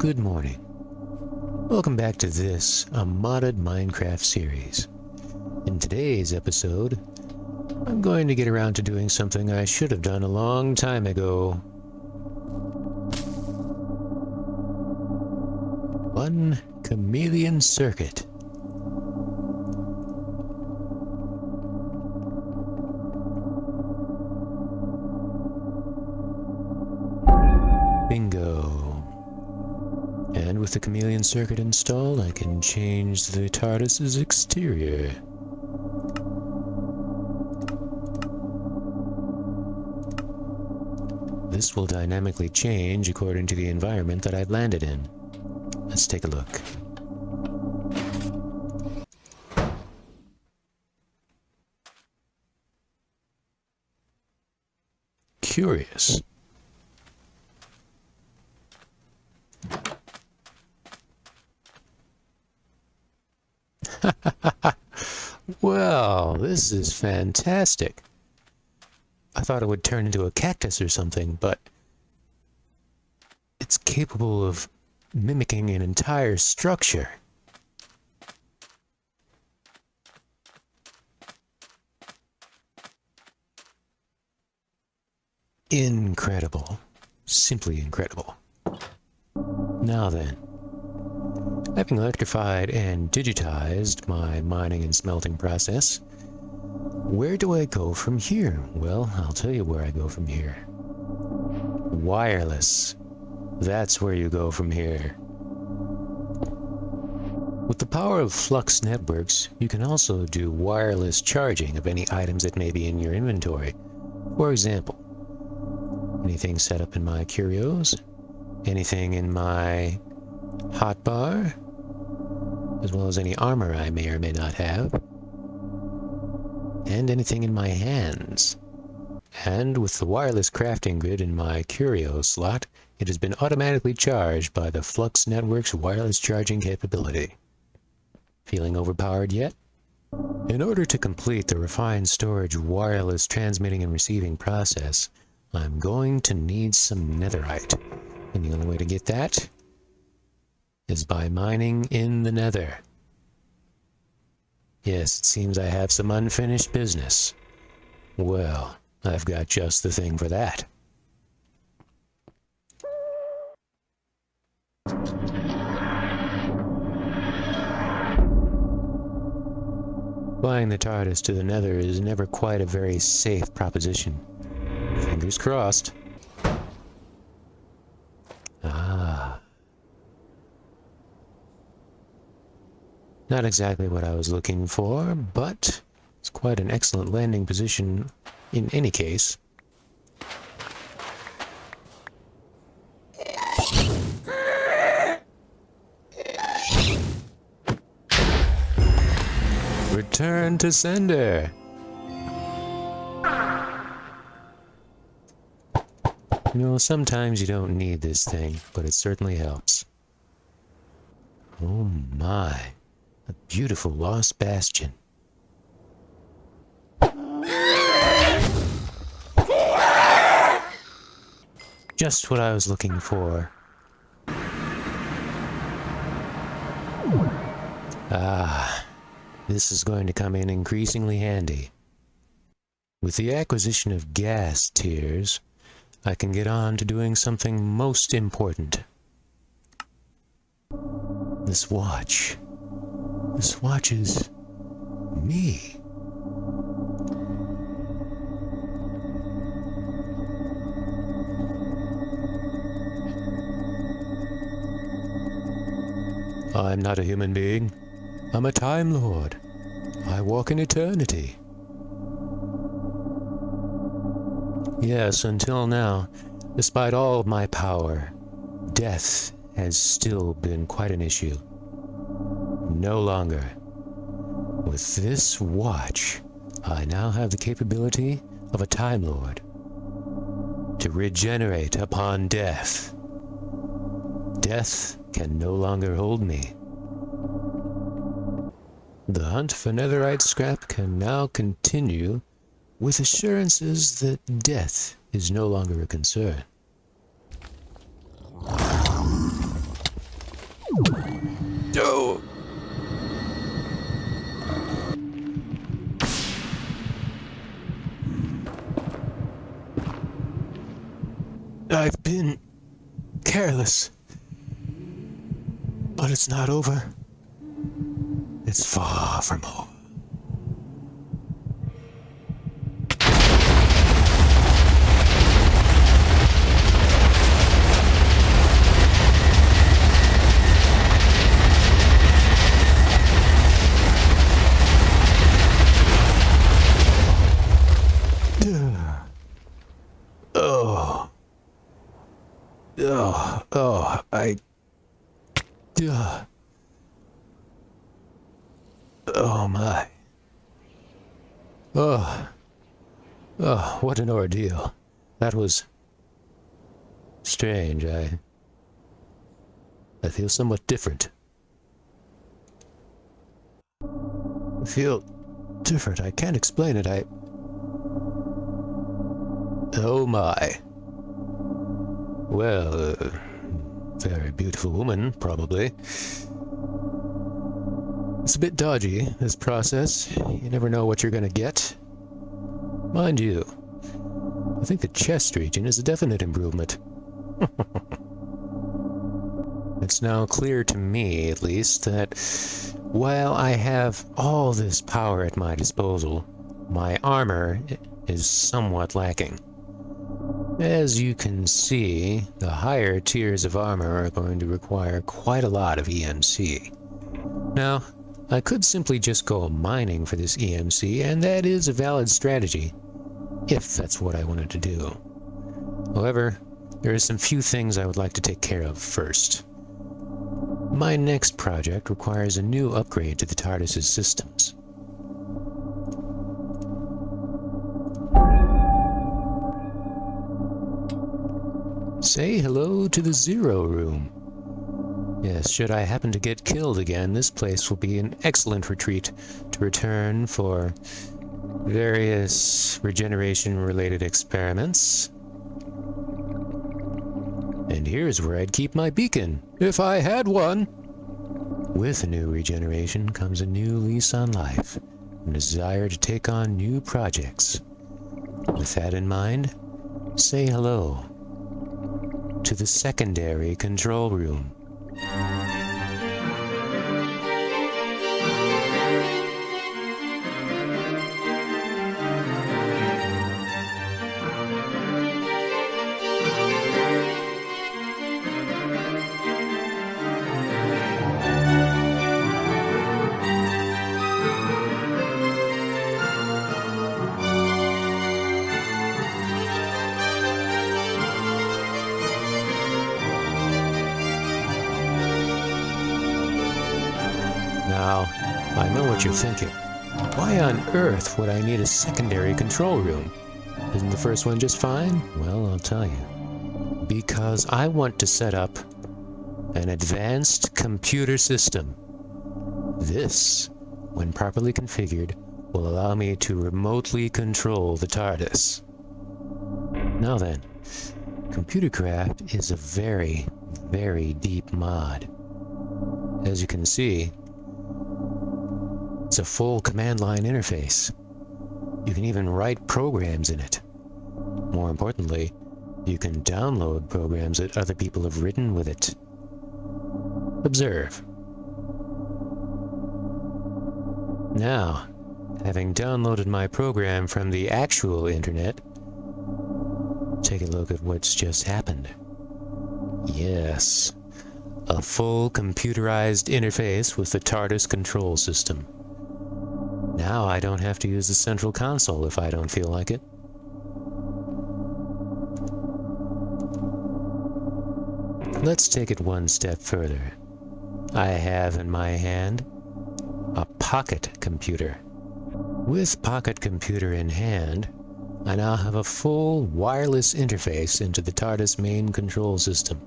Good morning. Welcome back to this, a modded Minecraft series. In today's episode, I'm going to get around to doing something I should have done a long time ago. One chameleon circuit. Bingo. And with the chameleon circuit installed, I can change the TARDIS's exterior. This will dynamically change according to the environment that I've landed in. Let's take a look. Curious. Well, this is fantastic. I thought it would turn into a cactus or something, but it's capable of mimicking an entire structure. Incredible. Simply incredible. Now then. Having electrified and digitized my mining and smelting process, where do I go from here? Well, I'll tell you where I go from here. Wireless. That's where you go from here. With the power of flux networks, you can also do wireless charging of any items that may be in your inventory. For example, anything set up in my curios, anything in my hotbar, as well as any armor I may or may not have, and anything in my hands. And with the wireless crafting grid in my curio slot, it has been automatically charged by the Flux Network's wireless charging capability. Feeling overpowered yet? In order to complete the refined storage wireless transmitting and receiving process, I'm going to need some netherite. And the only way to get that is by mining in the nether. Yes, it seems I have some unfinished business. Well, I've got just the thing for that. Flying the TARDIS to the nether is never quite a very safe proposition. Fingers crossed. Not exactly what I was looking for, but it's quite an excellent landing position in any case. Return to sender. You know, sometimes you don't need this thing, but it certainly helps. Oh my. A beautiful lost bastion. Just what I was looking for. This is going to come in increasingly handy. With the acquisition of gas tiers, I can get on to doing something most important. This watch. This watches me. I'm not a human being. I'm a Time Lord. I walk in eternity. Yes, until now, despite all of my power, death has still been quite an issue. No longer. With this watch, I now have the capability of a Time Lord to regenerate upon death. Death can no longer hold me. The hunt for netherite scrap can now continue with assurances that death is no longer a concern. Oh! I've been careless. But it's not over. It's far from over. Oh. Oh my. Oh, what an ordeal. That was strange. I feel somewhat different. I feel different. I can't explain it. Oh my. Well, very beautiful woman, probably. It's a bit dodgy, this process. You never know what you're gonna get. Mind you, I think the chest region is a definite improvement. It's now clear to me, at least, that while I have all this power at my disposal, my armor is somewhat lacking. As you can see, the higher tiers of armor are going to require quite a lot of EMC. Now, I could simply just go mining for this EMC, and that is a valid strategy, if that's what I wanted to do. However, there are some few things I would like to take care of first. My next project requires a new upgrade to the TARDIS's systems. Say hello to the Zero Room. Yes, should I happen to get killed again, this place will be an excellent retreat to return for various regeneration-related experiments. And here's where I'd keep my beacon, if I had one. With a new regeneration comes a new lease on life, and a desire to take on new projects. With that in mind, say hello to the secondary control room. Now, I know what you're thinking. Why on earth would I need a secondary control room? Isn't the first one just fine? Well, I'll tell you. Because I want to set up an advanced computer system. This, when properly configured, will allow me to remotely control the TARDIS. Now then, Computercraft is a very, very deep mod. As you can see, it's a full command line interface. You can even write programs in it. More importantly, you can download programs that other people have written with it. Observe. Now, having downloaded my program from the actual internet, take a look at what's just happened. Yes, a full computerized interface with the TARDIS control system. Now I don't have to use the central console if I don't feel like it. Let's take it one step further. I have in my hand a pocket computer. With pocket computer in hand, I now have a full wireless interface into the TARDIS main control system.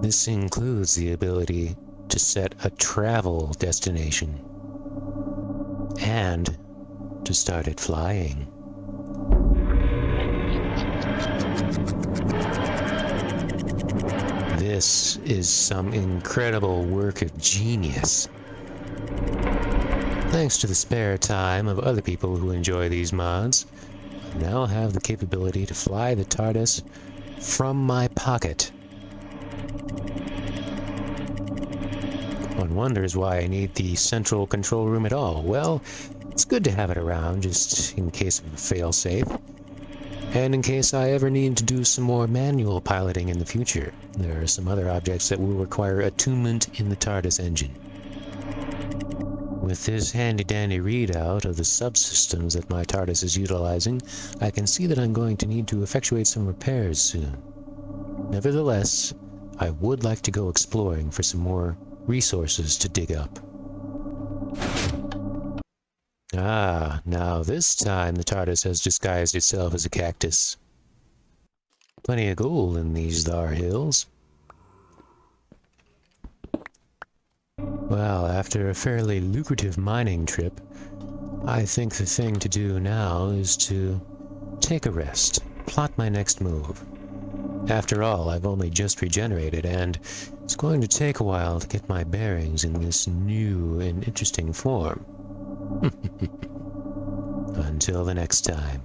This includes the ability to set a travel destination and to start it flying. This is some incredible work of genius. Thanks to the spare time of other people who enjoy these mods, I now have the capability to fly the TARDIS from my pocket. One wonders why I need the central control room at all. Well, it's good to have it around just in case of a failsafe, and in case I ever need to do some more manual piloting in the future. There are some other objects that will require attunement in the TARDIS engine. With this handy-dandy readout of the subsystems that my TARDIS is utilizing, I can see that I'm going to need to effectuate some repairs soon. Nevertheless, I would like to go exploring for some more resources to dig up. Ah, now this time the TARDIS has disguised itself as a cactus. Plenty of gold in these thar hills. Well, after a fairly lucrative mining trip, I think the thing to do now is to take a rest, plot my next move. After all, I've only just regenerated, and it's going to take a while to get my bearings in this new and interesting form. Until the next time.